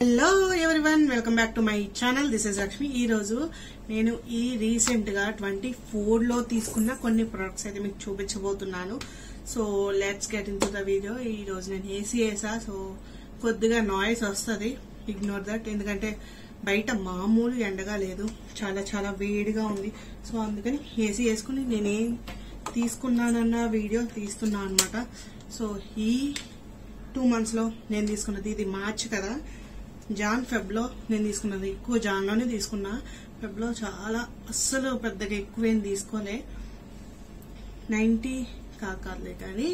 Hello everyone, welcome back to my channel. This is Lakshmi. ఈ రోజు నేను ఈ రీసెంట్ గా 24 లో తీసుకున్న కొన్ని ప్రొడక్ట్స్ అయితే మీకు చూపించబోతున్నాను. So let's get in to the video. ఈ రోజు నేను ఏసీ వేసా, సో కొద్దిగా నాయిస్ వస్తుంది, ఇగ్నోర్ దట్. ఎందుకంటే బయట మామూలు ఎండగా లేదు, చాలా చాలా వేడిగా ఉంది. సో అందుకని ఏసీ వేసుకుని నేనేం తీసుకున్నానన్న వీడియో తీస్తున్నా అనమాట. సో ఈ 2 months లో నేను తీసుకున్నది, ఇది మార్చ్ కదా, జాన్ ఫెబ్ లో నేను తీసుకున్నది. ఎక్కువ జాన్ లోనే తీసుకున్నా, ఫెబ్ లో చాలా అస్సలు పెద్దగా ఎక్కువేం తీసుకోలే. 90 కాదులే కానీ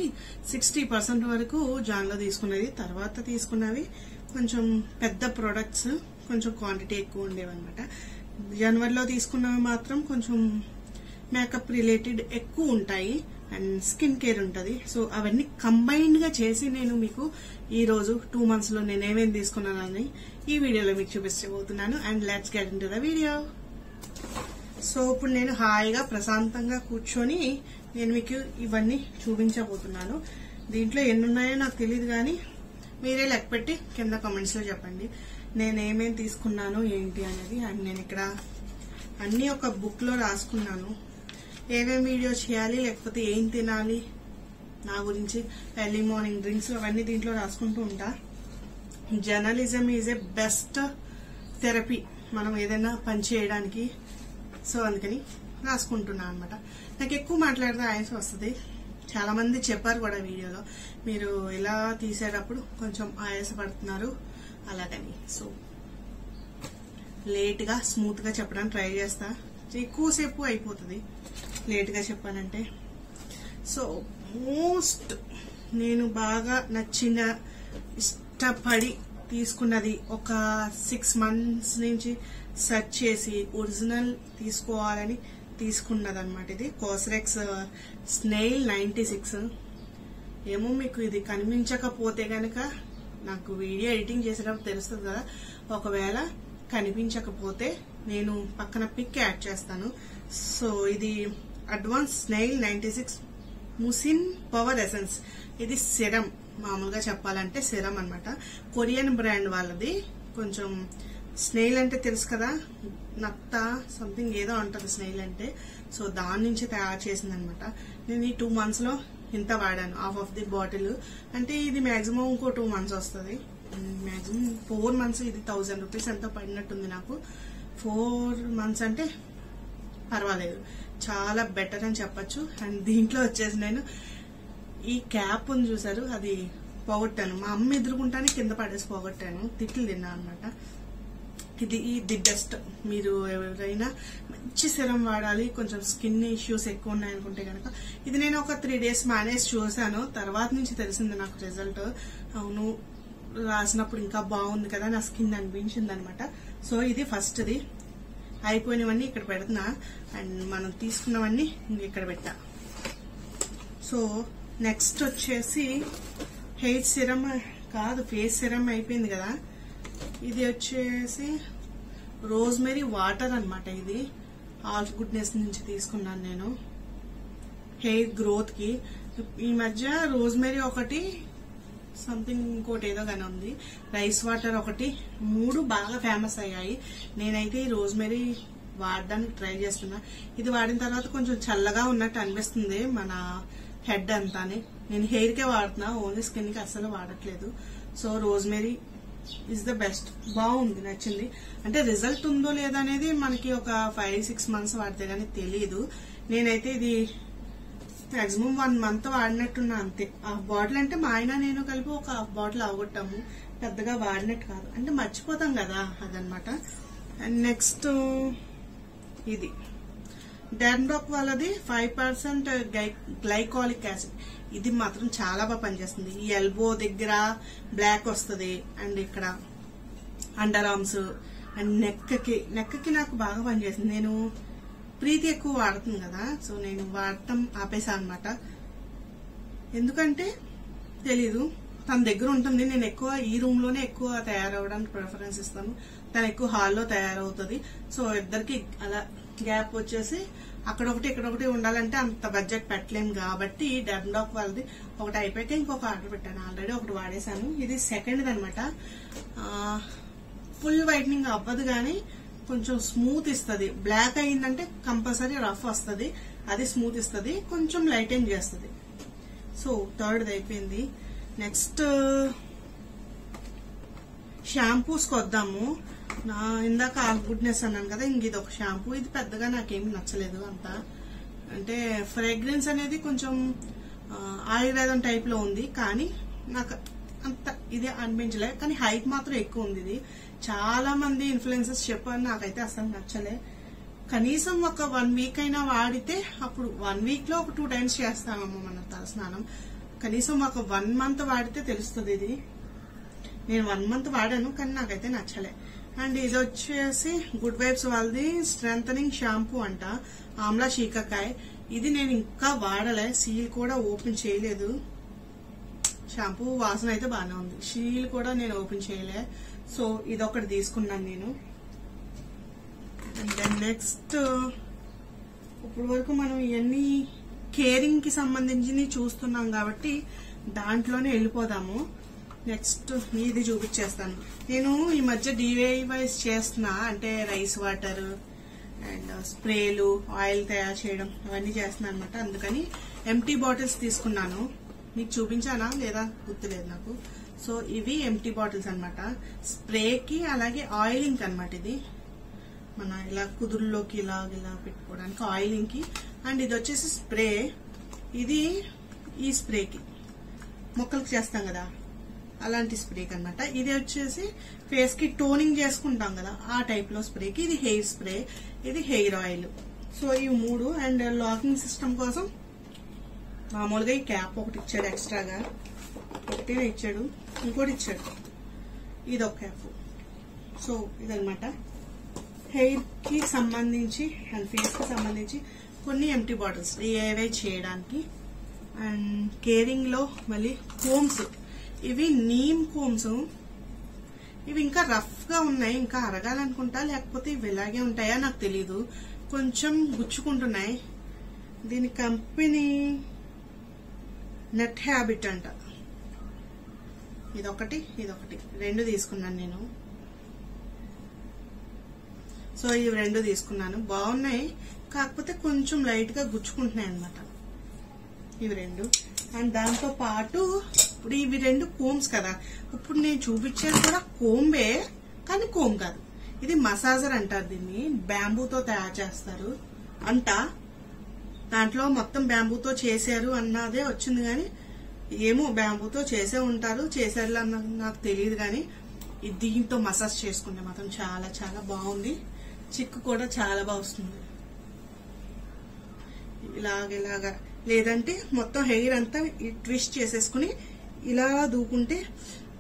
60% వరకు జాన్ లో తీసుకున్నది. తర్వాత తీసుకున్నవి కొంచెం పెద్ద ప్రొడక్ట్స్, కొంచెం క్వాంటిటీ ఎక్కువ ఉండేవన్నమాట. జనవరిలో తీసుకున్నవి మాత్రం కొంచెం మేకప్ రిలేటెడ్ ఎక్కువ ఉంటాయి అండ్ స్కిన్ కేర్ ఉంటుంది. సో అవన్నీ కంబైన్డ్ గా చేసి నేను మీకు ఈ రోజు 2 months లో నేను ఏమేమి తీసుకున్నానని ఈ వీడియోలో మీకు చూపించబోతున్నాను. And let's get into the video. So ఇప్పుడు నేను హాయిగా ప్రశాంతంగా కూర్చొని నేను మీకు ఇవన్నీ చూపించబోతున్నాను. దీంట్లో ఎన్ని ఉన్నాయో నాకు తెలియదు, కానీ మీరే లెక్క పెట్టి కింద కామెంట్స్ లో చెప్పండి నేను ఏమేమి తీసుకున్నాను ఏంటి అనేది. అండ్ నేను ఇక్కడ అన్ని ఒక బుక్ లో రాసుకున్నాను, ఏమేమి వీడియో చేయాలి, లేకపోతే ఏం తినాలి, నా గురించి ఎర్లీ మార్నింగ్ డ్రింక్స్ అవన్నీ దీంట్లో రాసుకుంటూ ఉంటా. Journalism is a best therapy మనం ఏదైనా పని చేయడానికి. సో అందుకని రాసుకుంటున్నా అనమాట. నాకు ఎక్కువ మాట్లాడితే ఆయాసం వస్తుంది. చాలా మంది చెప్పారు కూడా వీడియోలో, మీరు ఇలా తీసేటప్పుడు కొంచెం ఆయాసపడుతున్నారు అలాగని. సో లేట్ గా స్మూత్ గా చెప్పడానికి ట్రై చేస్తా. ఎక్కువసేపు అయిపోతుంది లేట్ గా చెప్పానంటే. సో మోస్ట్ నేను బాగా నచ్చిన, ఇష్టపడి తీసుకున్నది, ఒక 6 months నుంచి సెర్చ్ చేసి ఒరిజినల్ తీసుకోవాలని తీసుకున్నది అనమాట. ఇది కోస్రెక్స్ స్నేల్ 96. ఏమో మీకు ఇది కనిపించకపోతే గనక నాకు వీడియో ఎడిటింగ్ చేసేటప్పుడు తెలుస్తుంది కదా, ఒకవేళ కనిపించకపోతే నేను పక్కన పిక్ యాడ్ చేస్తాను. సో ఇది అడ్వాన్స్ స్నేల్ 96 ముసిన్ పవర్ ఎసెన్స్. ఇది సిరం, మామూలుగా చెప్పాలంటే సిరం అన్నమాట. కొరియన్ బ్రాండ్ వాళ్ళది. కొంచెం స్నేల్ అంటే తెలుసు కదా, నత్త సంథింగ్ ఏదో అంటారు స్నేల్ అంటే. సో దాని నుంచి తయారు చేసింది అనమాట. నేను ఈ 2 months లో ఇంత వాడాను, హాఫ్ ఆఫ్ ది బాటిల్. అంటే ఇది మాక్సిమం ఇంకో 2 months వస్తుంది, మాక్సిమం 4 months. ఇది 1000 రూపీస్ ఎంతో పడినట్టుంది నాకు. 4 months అంటే పర్వాలేదు, చాలా బెటర్ అని చెప్పచ్చు. అండ్ దీంట్లో వచ్చేసి నేను ఈ క్యాప్ ఉంది చూసారు, అది పోగొట్టాను. మా అమ్మ ఎదురుకుంటానే కింద పడేసి పోగొట్టాను, తిట్లు తిన్నా అనమాట. ఇది ది బెస్ట్. మీరు ఎవరైనా మంచి సిరం వాడాలి, కొంచెం స్కిన్ ఇష్యూస్ ఎక్కువ ఉన్నాయనుకుంటే కనుక ఇది నేను ఒక 3 days మేనేజ్ చూసాను. తర్వాత నుంచి తెలిసింది నాకు రిజల్ట్. అవును, రాసినప్పుడు ఇంకా బాగుంది కదా నా స్కిన్ అనిపించింది అనమాట. సో ఇది ఫస్ట్ది. అయిపోయినవన్నీ ఇక్కడ పెడుతున్నా అండ్ మనం తీసుకున్నవన్నీ ఇక్కడ పెట్టా. సో నెక్స్ట్ వచ్చేసి హెయిర్ సిరం కాదు, ఫేస్ సిరం అయిపోయింది కదా. ఇది వచ్చేసి రోజ్మెరీ వాటర్ అనమాట. ఇది ఆల్ గుడ్నెస్ నుంచి తీసుకున్నాను నేను హెయిర్ గ్రోత్ కి. ఈ మధ్య రోజ్మెరీ ఒకటి, సంథింగ్ ఇంకోటి ఏదో గానీ ఉంది, రైస్ వాటర్ ఒకటి, 3 బాగా ఫేమస్ అయ్యాయి. నేనైతే ఈ రోజ్మెరీ వాడడానికి ట్రై చేస్తున్నా. ఇది వాడిన తర్వాత కొంచెం చల్లగా ఉన్నట్టు అనిపిస్తుంది మన హెడ్ అంతానే. నేను హెయిర్ కే వాడుతున్నా, ఓన్లీ స్కిన్ కి అస్సలు వాడట్లేదు. So rosemary is the best. బాగుంది, నచ్చింది. అంటే రిజల్ట్ ఉందో లేదా అనేది మనకి ఒక 5-6 months వాడితే గానీ తెలియదు. నేనైతే ఇది మాక్సిమం 1 month వాడినట్టున్నా అంతే. హాఫ్ బాటిల్ అంటే మా ఆయన నేను కలిపి ఒక హాఫ్ బాటిల్ అవగొట్టాము, పెద్దగా వాడినట్టు కాదు, అంటే మర్చిపోతాం కదా అదనమాట. అండ్ నెక్స్ట్ ఇది డెర్మ్డాక్ వాళ్ళది 5% గ్లైకాలిక్ యాసిడ్. ఇది మాత్రం చాలా బాగా పనిచేస్తుంది. ఈ ఎల్బో దగ్గర బ్లాక్ వస్తుంది, అండ్ ఇక్కడ అండర్ ఆర్మ్స్ అండ్ నెక్కి నాకు బాగా పనిచేస్తుంది. నేను ప్రీతి ఎక్కువ వాడుతుంది కదా, సో నేను వాడటం ఆపేసా అనమాట. ఎందుకంటే తెలీదు, తన దగ్గర ఉంటుంది. నేను ఎక్కువ ఈ రూమ్ లోనే ఎక్కువ తయారవడానికి ప్రిఫరెన్స్ ఇస్తాను, తను ఎక్కువ హాల్లో తయారవుతుంది. సో ఇద్దరికి అలా గ్యాప్ వచ్చేసి అక్కడొకటి ఇక్కడొకటి ఉండాలంటే అంత బడ్జెట్ పెట్టలేం కాబట్టి డెర్మ్డాక్ వాళ్ళది ఒకటి అయిపోయాక ఇంకొక ఆర్డర్ పెట్టాను. ఆల్రెడీ ఒకటి వాడేశాను, ఇది సెకండ్ అనమాట. ఫుల్ వైట్నింగ్ అవ్వదు కానీ కొంచెం స్మూత్ ఇస్తుంది. బ్లాక్ అయిందంటే కంపల్సరీ రఫ్ వస్తుంది, అది స్మూత్ ఇస్తుంది, కొంచెం లైటెన్ చేస్తుంది. సో థర్డ్ అయిపోయింది. నెక్స్ట్ షాంపూస్కి వద్దాము. నా ఇందాక ఆల్ గుడ్నెస్ అన్నాను కదా, ఇంక ఇది ఒక షాంపూ. ఇది పెద్దగా నాకేమి నచ్చలేదు అంత. అంటే ఫ్రేగ్రెన్స్ అనేది కొంచెం ఆయుర్వేదం టైప్ లో ఉంది, కానీ నాకు అంత ఇదే అనిపించలే. కానీ హైట్ మాత్రం ఎక్కువ ఉంది. ఇది చాలా మంది ఇన్ఫ్లుయెన్సర్స్ చెప్పారు, నాకైతే అసలు నచ్చలే. కనీసం ఒక 1 వీక్ అయినా వాడితే, అప్పుడు 1 వీక్ లో ఒక 2 టైమ్స్ చేస్తామమ్మ మన తలస్నానం. కనీసం ఒక 1 మంత్ వాడితే తెలుస్తుంది. ఇది నేను 1 మంత్ వాడాను, కానీ నాకైతే నచ్చలే. అండ్ ఇది వచ్చేసి గుడ్ వైబ్స్ వాళ్ళది స్ట్రెంథనింగ్ షాంపూ అంట, ఆమ్లా శీకాకాయ. ఇది నేను ఇంకా వాడలే, సీల్ కూడా ఓపెన్ చేయలేదు. షాంపూ వాసన అయితే బాగానే ఉంది, సీల్ కూడా నేను ఓపెన్ చేయలే. సో ఇదొకటి తీసుకున్నాను నేను. అండ్ దెన్ నెక్స్ట్ ఇప్పుడు వరకు మనం ఇవన్నీ కేరింగ్ కి సంబంధించి చూస్తున్నాం కాబట్టి దాంట్లోనే వెళ్ళిపోదాము. నెక్స్ట్ ఇది చూపించేస్తాను. నేను ఈ మధ్య DIYs చేస్తున్నా, అంటే రైస్ వాటర్ అండ్ స్ప్రేలు, ఆయిల్ తయారు చేయడం అవన్నీ చేస్తున్నాను అనమాట. అందుకని ఎంటీ బాటిల్స్ తీసుకున్నాను. మీకు చూపించానా లేదా గుర్తులేదు నాకు. సో ఇవి ఎంటీ బాటిల్స్ అనమాట, స్ప్రేకి అలాగే ఆయిలింగ్ అనమాట. ఇది మన ఇలా కుదురులోకి ఇలా పెట్టుకోవడానికి ఆయిలింగ్ కి. అండ్ ఇది వచ్చేసి స్ప్రే. ఇది ఈ స్ప్రేకి మొక్కలకు చేస్తాం కదా అలాంటి స్ప్రేకి అనమాట. ఇది వచ్చేసి ఫేస్ కి టోనింగ్ చేసుకుంటాం కదా ఆ టైప్ లో స్ప్రేకి. ఇది హెయిర్ స్ప్రే, ఇది హెయిర్ ఆయిల్. సో ఈ 3. అండ్ లాకింగ్ సిస్టమ్ కోసం మామూలుగా ఈ క్యాప్ ఒకటి ఇచ్చాడు ఎక్స్ట్రాగా, ఒకటే ఇచ్చాడు, ఇంకోటి ఇచ్చాడు. ఇది ఒక క్యాప్. సో ఇదనమాట హెయిర్ కి సంబంధించి అండ్ ఫేస్ కి సంబంధించి కొన్ని ఎంటీ బాటిల్స్ DIY చేయడానికి. అండ్ కేరింగ్ లో మళ్ళీ కోమ్స్, ఇవి నీమ్ కోమ్స్. ఇవి ఇంకా రఫ్ గా ఉన్నాయి, ఇంకా అరగాలనుకుంటా, లేకపోతే ఇవి ఇలాగే ఉంటాయా నాకు తెలీదు. కొంచెం గుచ్చుకుంటున్నాయి. దీని కంపెనీ నెట్ హ్యాబిట్ అంట. ఇదొకటి 2 తీసుకున్నాను నేను. సో ఇవి 2 తీసుకున్నాను, బాగున్నాయి, కాకపోతే కొంచెం లైట్ గా గుచ్చుకుంటున్నాయి అనమాట ఇవి 2. అండ్ దాంతో పాటు ఇప్పుడు ఇవి 2 కోమ్స్ కదా, ఇప్పుడు నేను చూపించేది కూడా కోంబే, కానీ కోమ్ కాదు. ఇది మసాజర్ అంటారు, దీన్ని బ్యాంబూతో తయారు చేస్తారు అంట. దాంట్లో మొత్తం బ్యాంబూతో చేశారు అన్నదే వచ్చింది, కానీ ఏమో బ్యాంబూతో చేసే ఉంటారు, చేశారు అన్నది నాకు తెలియదు. కానీ దీంతో మసాజ్ చేసుకుంటే మాత్రం చాలా చాలా బాగుంది. చిక్కు కూడా చాలా బాగా వస్తుంది. ఇలాగా లేదంటే మొత్తం హెయిర్ అంతా ట్విస్ట్ చేసేసుకుని ఇలా దూకుంటే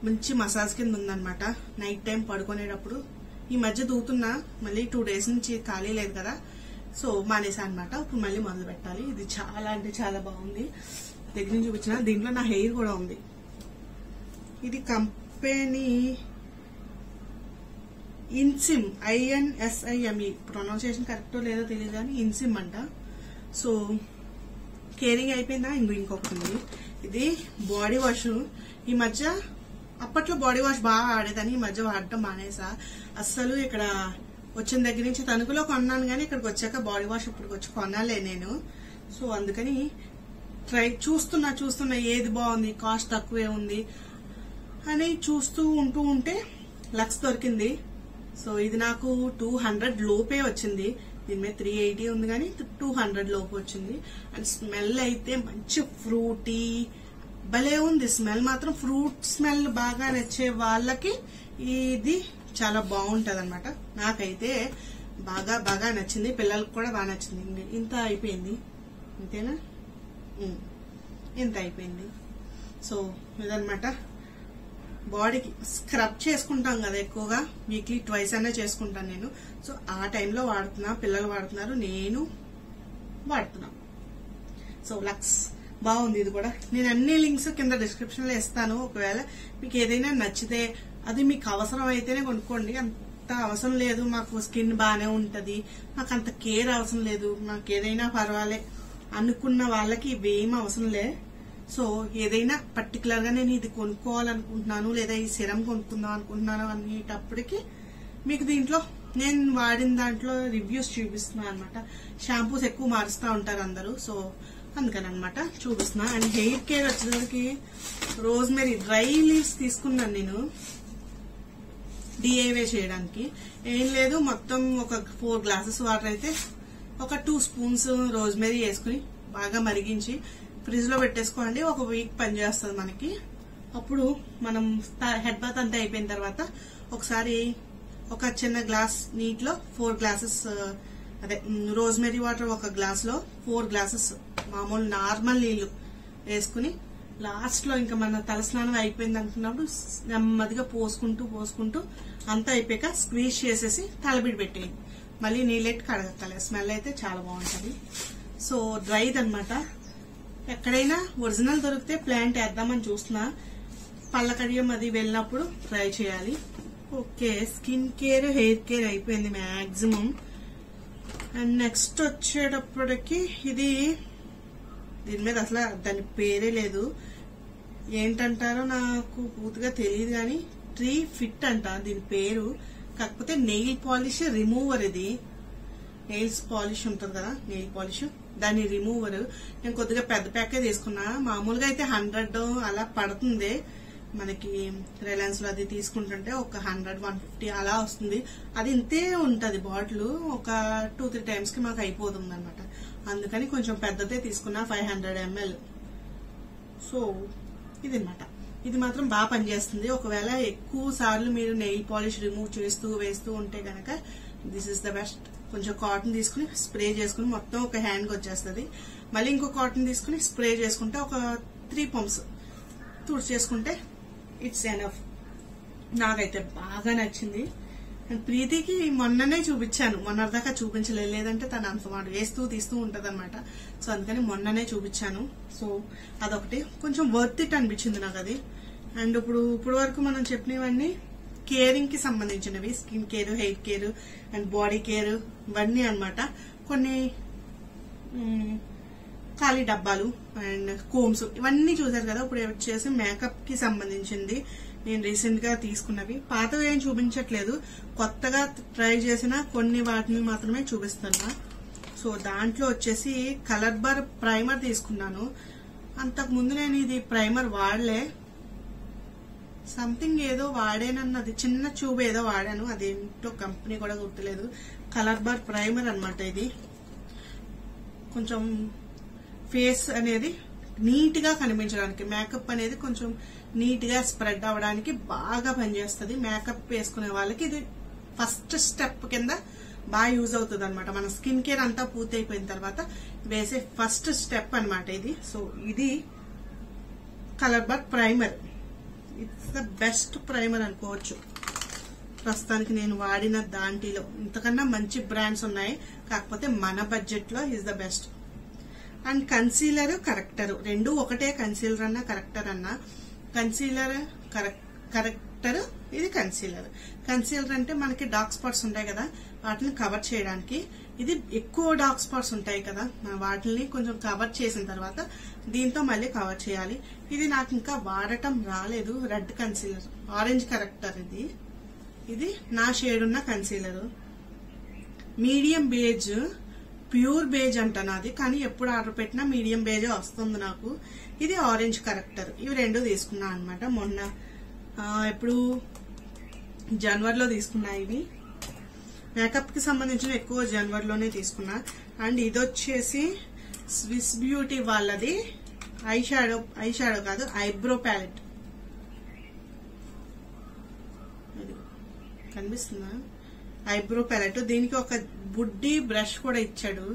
మంచి మసాజ్ కింద ఉందన్నమాట. నైట్ టైం పడుకునేటప్పుడు ఈ మధ్య దూకుతున్నా, మళ్ళీ 2 డేస్ నుంచి ఖాళీ లేదు కదా, సో మానేసా అనమాట. ఇప్పుడు మళ్ళీ మొదలు పెట్టాలి. ఇది చాలా అంటే చాలా బాగుంది. దగ్గర నుంచి చూపించిన, దీంట్లో నా హెయిర్ కూడా ఉంది. ఇది కంపెనీ ఇన్సిమ్, INSIME. ప్రొనౌన్సియేషన్ కరెక్టో లేదో తెలియదు కానీ ఇన్సిమ్ అంట. సో కేరింగ్ అయిపోయిందా, ఇంకొకటి ఉంది. ఇది బాడీ వాష్. ఈ మధ్య అప్పట్లో బాడీ వాష్ బాగా ఆడేదని, ఈ మధ్య వాడటం మానేసా. అస్సలు ఇక్కడ వచ్చిన దగ్గర నుంచి తణుకులో కొన్నాను, కానీ ఇక్కడికి వచ్చాక బాడీ వాష్ ఇప్పటికి వచ్చి కొనాలే నేను. సో అందుకని చూస్తున్నా ఏది బాగుంది, కాస్ట్ తక్కువే ఉంది అని చూస్తూ ఉంటే లక్స్ దొరికింది. సో ఇది నాకు 200 లోపే వచ్చింది. దీని మీద 380 ఉంది, కానీ 200 లోపు వచ్చింది. అండ్ స్మెల్ అయితే మంచి ఫ్రూటీ భలే ఉంది. స్మెల్ మాత్రం ఫ్రూట్ స్మెల్ బాగా నచ్చే వాళ్ళకి ఇది చాలా బాగుంటది అనమాట. నాకైతే బాగా నచ్చింది, పిల్లలకు కూడా బాగా నచ్చింది. ఇంత అయిపోయింది, అంతేనా? ఇంత అయిపోయింది. సో ఇదనమాట. బాడీకి స్క్రబ్ చేసుకుంటాం కదా ఎక్కువగా, వీక్లీ 2 అయినా చేసుకుంటాను నేను. సో ఆ టైంలో వాడుతున్నా, పిల్లలు వాడుతున్నారు, నేను వాడుతున్నా. సో లక్స్ బాగుంది. ఇది కూడా నేను అన్ని లింక్స్ కింద డిస్క్రిప్షన్ లో ఇస్తాను. ఒకవేళ మీకు ఏదైనా నచ్చితే అది మీకు అవసరం అయితేనే కొనుక్కోండి. అంత అవసరం లేదు, మాకు స్కిన్ బాగానే ఉంటది, నాకు అంత కేర్ అవసరం లేదు, నాకు ఏదైనా పర్వాలే అనుకున్న వాళ్ళకి ఇవేం అవసరం లే. సో ఏదైనా పర్టికులర్ గా నేను ఇది కొనుక్కోవాలనుకుంటున్నాను, లేదా ఈ సిరం కొనుక్కుందాం అనుకుంటున్నాను అనేటప్పటికి మీకు దీంట్లో నేను వాడిన దాంట్లో రివ్యూస్ చూపిస్తున్నా అనమాట. షాంపూస్ ఎక్కువ మారుస్తూ ఉంటారు అందరూ, సో అందుకని అనమాట చూపిస్తున్నా. అండ్ హెయిర్ కేర్ వచ్చేసరికి రోజ్మెరీ డ్రై లీవ్స్ తీసుకున్నాను నేను డిఐవై చేయడానికి. ఏం లేదు, మొత్తం ఒక 4 గ్లాసెస్ వాటర్ అయితే ఒక 2 స్పూన్స్ రోజ్మెరీ వేసుకుని బాగా మరిగించి ఫ్రిడ్జ్ లో పెట్టేసుకోండి. ఒక వీక్ పనిచేస్తుంది మనకి. అప్పుడు మనం హెడ్ బాత్ అంతా అయిపోయిన తర్వాత ఒకసారి ఒక చిన్న గ్లాస్ నీటిలో 4 గ్లాసెస్ అదే రోజ్మెరీ వాటర్ ఒక గ్లాస్ లో 4 గ్లాసెస్ మామూలు నార్మల్ నీళ్లు వేసుకుని లాస్ట్ లో ఇంకా మన తలస్నానం అయిపోయింది అనుకున్నప్పుడు నెమ్మదిగా పోసుకుంటూ అంతా అయిపోయాక స్క్వీజ్ చేసేసి తలబిడి పెట్టేయండి. మళ్ళీ నీళ్ళెట్టి కడగక్కలే, స్మెల్ అయితే చాలా బాగుంటది. సో డ్రైది అనమాట. ఎక్కడైనా ఒరిజినల్ దొరికితే ప్లాంట్ వేద్దామని చూస్తున్నా. పళ్ళ కడియం అది వెళ్ళినప్పుడు ట్రై చేయాలి. Okay, skin care hair care అయిపోయింది మాక్సిమం. అండ్ నెక్స్ట్ వచ్చేటప్పటికి ఇది దీని మీద అసలు దాని పేరే లేదు, ఏంటంటారో నాకు పూర్తిగా తెలియదు కానీ ట్రీ ఫిట్ అంట దీని పేరు. కాకపోతే నెయిల్ పాలిష్ రిమూవర్. ఇది నెయిల్స్ పాలిష్ ఉంటుంది కదా, నెయిల్ పాలిష్, దాని రిమూవర్. నేను కొద్దిగా పెద్ద ప్యాకే తీసుకున్నా. మామూలుగా అయితే 100 అలా పడుతుంది మనకి. రిలయన్స్ లో అది తీసుకుంటుంటే ఒక 100-150 అలా వస్తుంది. అది ఇంతే ఉంటది బాటిల్. ఒక 2-3 టైమ్స్ కి మాకు అయిపోతుంది అనమాట. అందుకని కొంచెం పెద్దదే తీసుకున్నా, 500 ml. సో ఇది అనమాట. ఇది మాత్రం బాగా పనిచేస్తుంది. ఒకవేళ ఎక్కువ సార్లు మీరు నెయిల్ పాలిష్ రిమూవ్ చేస్తూ వేస్తూ ఉంటే గనక దిస్ ఇస్ ద బెస్ట్. కొంచెం కాటన్ తీసుకుని స్ప్రే చేసుకుని మొత్తం ఒక హ్యాండ్ కి వచ్చేస్తుంది. మళ్ళీ ఇంకో కాటన్ తీసుకుని స్ప్రే చేసుకుంటే ఒక 3 పంప్స్ తుడిచి చేసుకుంటే ఇట్స్ ఎనఫ్. నాకైతే బాగా నచ్చింది. ప్రీతికి మొన్ననే చూపించాను, మొన్నటిదాకా చూపించలేదు, లేదంటే తను అంత మాట వేస్తూ తీస్తూ ఉంటది అనమాట. సో అందుకని మొన్ననే చూపించాను. సో అదొకటి కొంచెం వర్త్ ఇట్ అనిపించింది నాకు అది. అండ్ ఇప్పుడు వరకు మనం చెప్పినవన్నీ కేరింగ్ కి సంబంధించినవి, skin care, hair care and body care ఇవన్నీ అనమాట. కొన్ని ఖాళీ డబ్బాలు అండ్ కోమ్స్ ఇవన్నీ చూసారు కదా. ఇప్పుడు వచ్చేసి మేకప్ కి సంబంధించింది నేను రీసెంట్ గా తీసుకున్నవి. పాతవి ఏం చూపించట్లేదు, కొత్తగా ట్రై చేసిన కొన్ని వాటిని మాత్రమే చూపిస్తున్నా. సో దాంట్లో వచ్చేసి కలర్ బార్ ప్రైమర్ తీసుకున్నాను. అంతకు ముందు నేను ఇది ప్రైమర్ వాడలే, సంథింగ్ ఏదో వాడానన్నది, చిన్న ట్యూబ్ ఏదో వాడాను, అదేంటో కంపెనీ కూడా గుర్తులేదు. కలర్ బార్ ప్రైమర్ అనమాట ఇది. కొంచెం ఫేస్ అనేది నీట్ గా కనిపించడానికి, మేకప్ అనేది కొంచెం నీట్ గా స్ప్రెడ్ అవడానికి బాగా పనిచేస్తుంది. మేకప్ వేసుకునే వాళ్ళకి ఇది ఫస్ట్ స్టెప్ కింద బాగా యూజ్ అవుతుంది అనమాట. మన స్కిన్ కేర్ అంతా పూర్తి అయిపోయిన తర్వాత వేసే ఫస్ట్ స్టెప్ అనమాట ఇది. సో ఇది colour bar primer. It's the best primer అనుకోవచ్చు ప్రస్తుతానికి నేను వాడిన దాంట్లో. ఇంతకన్నా మంచి బ్రాండ్స్ ఉన్నాయి, కాకపోతే మన బడ్జెట్ లో is the best. And concealer, corrector రెండు ఒకటే. కన్సీలర్ అన్నా కరెక్టర్ అన్నా. కన్సీలర్ కరెక్టర్, ఇది కన్సీలర్. కన్సీలర్ అంటే మనకి డార్క్ స్పాట్స్ ఉంటాయి కదా, వాటిని కవర్ చేయడానికి. ఇది ఎక్కువ డార్క్ స్పాట్స్ ఉంటాయి కదా, వాటిని కొంచెం కవర్ చేసిన తర్వాత దీంతో మళ్ళీ కవర్ చేయాలి. ఇది నాకు ఇంకా వాడటం రాలేదు. Red concealer, orange corrector. ఇది నా షేడ్ ఉన్న concealer. Medium beige, pure beige అంట నాది, కానీ ఎప్పుడు ఆర్డర్ పెట్టినా మీడియం బేజే వస్తుంది నాకు. ఇది ఆరెంజ్ కరెక్టర్. ఇవి రెండు తీసుకున్నా అనమాట మొన్న. ఎప్పుడు జనవరిలో తీసుకున్నా. ఇవి మేకప్ కి సంబంధించిన ఎక్కువ జనవరిలోనే తీసుకున్నా. అండ్ ఇది వచ్చేసి స్విస్ బ్యూటీ వాళ్ళది ఐ షాడో కాదు, ఐబ్రో ప్యాలెట్. కనిపిస్తుందా? Eyebrow palette. దీనికి ఒక బుడ్డి బ్రష్ కూడా ఇచ్చాడు.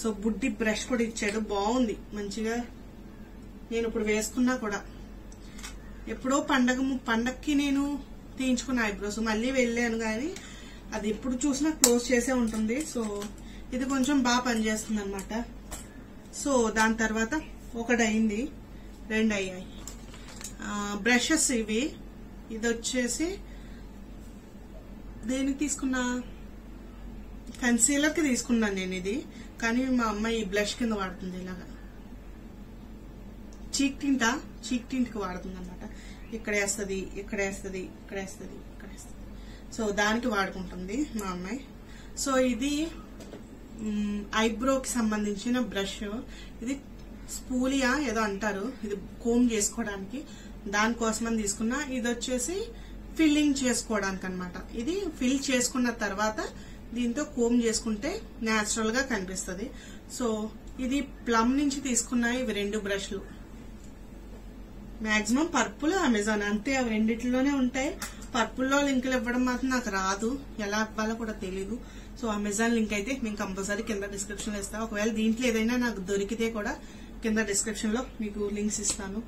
సో బుడ్డి బ్రష్ కూడా ఇచ్చాడు, బాగుంది మంచిగా. నేను ఇప్పుడు వేసుకున్నా కూడా. ఎప్పుడో పండగకి నేను తీయించుకున్న ఐబ్రోస్, మళ్ళీ వెళ్ళాను కానీ అది ఎప్పుడు చూసినా క్లోజ్ చేసే ఉంటుంది. సో ఇది కొంచెం బాగా పనిచేస్తుంది అనమాట. సో దాని తర్వాత ఒకటి అయింది, రెండు అయ్యాయి. బ్రషెస్ ఇవి. ఇది వచ్చేసి దేనికి తీసుకున్నా, కన్సీలర్ కి తీసుకున్నాను నేను ఇది. కానీ మా అమ్మాయి బ్లష్ కింద వాడుతుంది, ఇలాగా చీక్ టింట్ కి వాడుతుంది అనమాట. ఇక్కడ వేస్తుంది, ఇక్కడ వేస్తుంది, ఇక్కడ వేస్తుంది, ఇక్కడ వేస్తుంది. సో దానికి వాడుకుంటుంది మా అమ్మాయి. సో ఇది ఐబ్రోకి సంబంధించిన బ్రష్. ఇది స్పూలియా ఏదో అంటారు, ఇది కోమ్ చేసుకోవడానికి, దానికోసమని తీసుకున్నా. ఇది వచ్చేసి ఫిల్లింగ్ చేసుకోవడానికి అనమాట. ఇది ఫిల్ చేసుకున్న తర్వాత దీంతో కోమ్ చేసుకుంటే న్యాచురల్ గా కనిపిస్తుంది. సో ఇది ప్లమ్ నుంచి తీసుకున్నాయి ఇవి 2 బ్రష్లు. మాక్సిమం పర్పుల్, అమెజాన్ అంతే, అవి రెండిట్లోనే ఉంటాయి. పర్పుల్లో లింకులు ఇవ్వడం మాత్రం నాకు రాదు, ఎలా ఇవ్వాలో కూడా తెలీదు. సో అమెజాన్ లింక్ అయితే నేను కంపల్సరీ కింద డిస్క్రిప్షన్ లో ఇస్తాను. ఒకవేళ దీంట్లో ఏదైనా నాకు దొరికితే కూడా కింద డిస్క్రిప్షన్ లో మీకు లింక్స్ ఇస్తాను.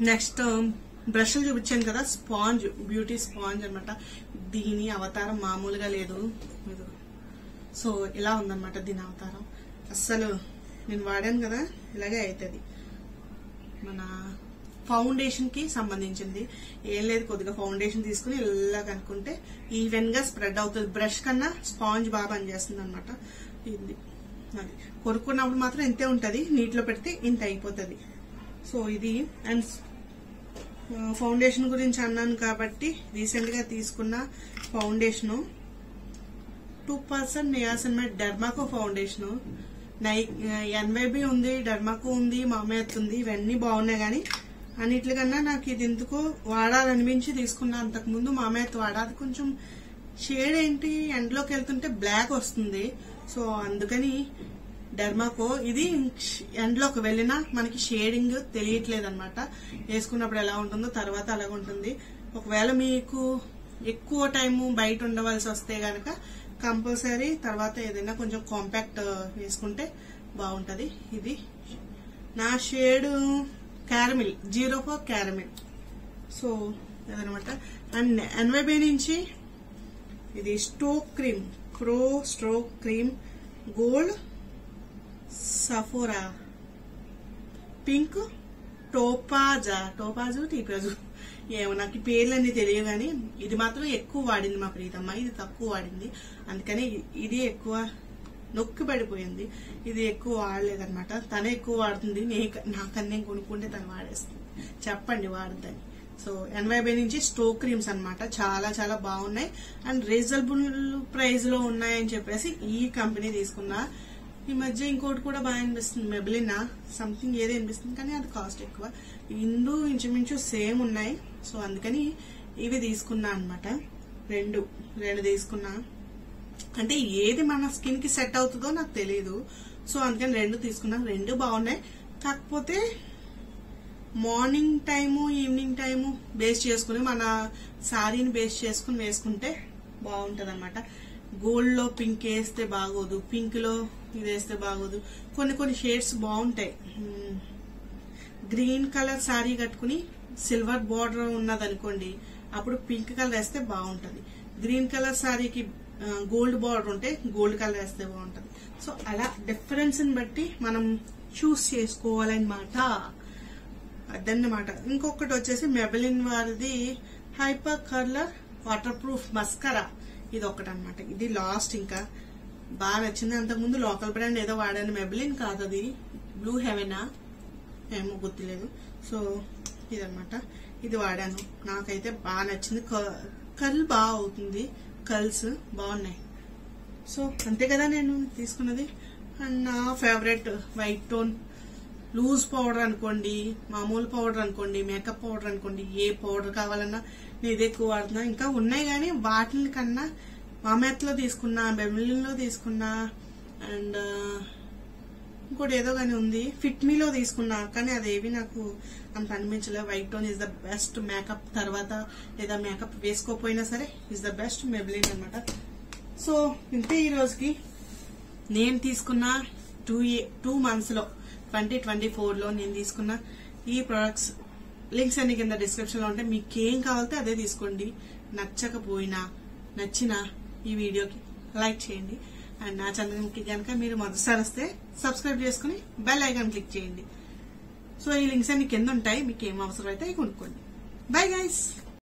నెక్స్ట్ బ్రష్లు చూపించాను కదా, స్పాంజ్, బ్యూటీ స్పాంజ్ అనమాట. దీని అవతారం మామూలుగా లేదు. సో ఇలా ఉందన్నమాట దీని అవతారం. అస్సలు నేను వాడాను కదా, ఇలాగే అవుతుంది. మన ఫౌండేషన్ కి సంబంధించింది. ఏం లేదు, కొద్దిగా ఫౌండేషన్ తీసుకుని ఇలా కనుక్కుంటే ఈవెన్ గా స్ప్రెడ్ అవుతుంది. బ్రష్ కన్నా స్పాంజ్ బాగా పనిచేస్తుంది అనమాట. ఇది అది కొనుక్కున్నప్పుడు మాత్రం ఇంతే ఉంటది, నీటిలో పెడితే ఇంత అయిపోతుంది. సో ఇది అండ్ ఫౌండేషన్ గురించి అన్నాను కాబట్టి రీసెంట్ గా తీసుకున్న ఫౌండేషన్ 2% నియాసినమైడ్ డెర్మాకో ఫౌండేషన్. ఎన్వైబీ ఉంది, డెర్మాకో ఉంది, మామయ్య ఉంది. ఇవన్నీ బాగున్నాయి కానీ అన్నిటికన్నా నాకు ఇది ఎందుకో వాడాలనిపించి తీసుకున్నా. అంతకుముందు మామయ్య వాడాలి. కొంచెం షేడ్ ఏంటి, ఎండలోకి వెళ్తుంటే బ్లాక్ వస్తుంది. సో అందుకని డెర్మాకో ఇది ఎండ్లోకి వెళ్ళినా మనకి షేడింగ్ తెలియట్లేదు అనమాట. వేసుకున్నప్పుడు ఎలా ఉంటుందో తర్వాత అలాగ ఉంటుంది. ఒకవేళ మీకు ఎక్కువ టైము బయట ఉండవలసి వస్తే గనక కంపల్సరీ తర్వాత ఏదైనా కొంచెం కాంపాక్ట్ వేసుకుంటే బాగుంటది. ఇది నా షేడ్ క్యారమిల్, 04 క్యారమిల్. సో అదనమాట. అండ్ ఎన్వైబీ నుంచి ఇది stroke cream, pro stroke cream gold Sephora pink topaz టీపాజు, ఏమో నాకు పేర్లన్నీ తెలియదు కానీ ఇది మాత్రం ఎక్కువ వాడింది మా ప్రీతమ్మ. ఇది తక్కువ వాడింది, అందుకని ఇది ఎక్కువ నొక్కి పడిపోయింది. ఇది ఎక్కువ వాడలేదన్నమాట. తనే ఎక్కువ వాడుతుంది, నాకన్నీ కొనుక్కుంటే తను వాడేస్తుంది. చెప్పండి వాడద్దని. సో ఎన్వైబీ నుంచి స్టోక్ క్రీమ్స్ అనమాట. చాలా చాలా బాగున్నాయి అండ్ రీజనబుల్ ప్రైస్ లో ఉన్నాయని చెప్పేసి ఈ కంపెనీ తీసుకున్నా. ఈ మధ్య ఇంకోటి కూడా బాగా అనిపిస్తుంది, మెబిలినా సంథింగ్ ఏదో అనిపిస్తుంది కానీ అది కాస్ట్ ఎక్కువ. ఇందు ఇంచుమించు సేమ్ ఉన్నాయి. సో అందుకని ఇవి తీసుకున్నా అనమాట. రెండు తీసుకున్నా. అంటే ఏది మన స్కిన్ కి సెట్ అవుతుందో నాకు తెలియదు. సో అందుకని 2 తీసుకున్నా. 2 బాగున్నాయి. కాకపోతే morning time evening time base చేసుకుని మన శారీని బేస్ చేసుకుని వేసుకుంటే బాగుంటది అనమాట. గోల్డ్ లో పింక్ వేస్తే బాగోదు, పింక్ లో ఇది వేస్తే బాగోదు. కొన్ని షేడ్స్ బాగుంటాయి. గ్రీన్ కలర్ శారీ కట్టుకుని సిల్వర్ బార్డర్ ఉన్నదనుకోండి, అప్పుడు పింక్ కలర్ వేస్తే బాగుంటది. గ్రీన్ కలర్ శారీకి గోల్డ్ బార్డర్ ఉంటే గోల్డ్ కలర్ వేస్తే బాగుంటది. సో అలా డిఫరెన్స్ ని బట్టి మనం చూస్ చేసుకోవాలన్నమాట. అదన్నమాట. ఇంకొకటి వచ్చేసి మెబిలిన్ వారిది hyper colour water proof mascara, ఇది ఒకటి అనమాట. ఇది లాస్ట్ ఇంకా బాగా నచ్చింది. అంతకుముందు లోకల్ బ్రాండ్ ఏదో వాడాను, మెబిలిన్ కాదు అది, బ్లూ హెవెనా ఏమో గుర్తులేదు. సో ఇదనమాట, ఇది వాడాను. నాకైతే బాగా నచ్చింది. కల్ బాగా అవుతుంది, కల్స్ బాగున్నాయి. సో అంతే కదా నేను తీసుకున్నది. అండ్ నా favourite white tone loose powder అనుకోండి, మామూలు పౌడర్ అనుకోండి, మేకప్ పౌడర్ అనుకోండి, ఏ పౌడర్ కావాలన్నా నేను ఇది ఎక్కువ వాడుతున్నా. ఇంకా ఉన్నాయి కానీ వాటిని కన్నా మామెత్లో తీసుకున్నా, బెమిలిన్లో తీసుకున్నా, అండ్ ఇంకోటి ఏదో కానీ ఉంది ఫిట్ మీలో తీసుకున్నా. కానీ అదేవి నాకు అంత అనిపించలేదు. White tone is the best makeup తర్వాత, లేదా మేకప్ వేసుకోపోయినా సరే ఇస్ ద బెస్ట్ మెబిలిన్ అనమాట. సో ఇంతే ఈ రోజుకి. నేను తీసుకున్న 2 months లో 2024 లో నేను తీసుకున్న ఈ ప్రొడక్ట్స్ లింక్స్ అన్ని కింద డిస్క్రిప్షన్ లో ఉంటాయి. మీకు ఏం కావాలితే అదే తీసుకోండి. నచ్చకపోయినా నచ్చినా ఈ వీడియోకి లైక్ చేయండి. అండ్ నా ఛానల్కి కనుక మీరు మొదటిసారి వస్తే సబ్స్క్రైబ్ చేసుకుని బెల్ ఐకాన్ క్లిక్ చేయండి. సో ఈ లింక్స్ అన్ని కింద ఉంటాయి, మీకు ఏం అవసరం అయితే కొనుక్కోండి. Bye guys.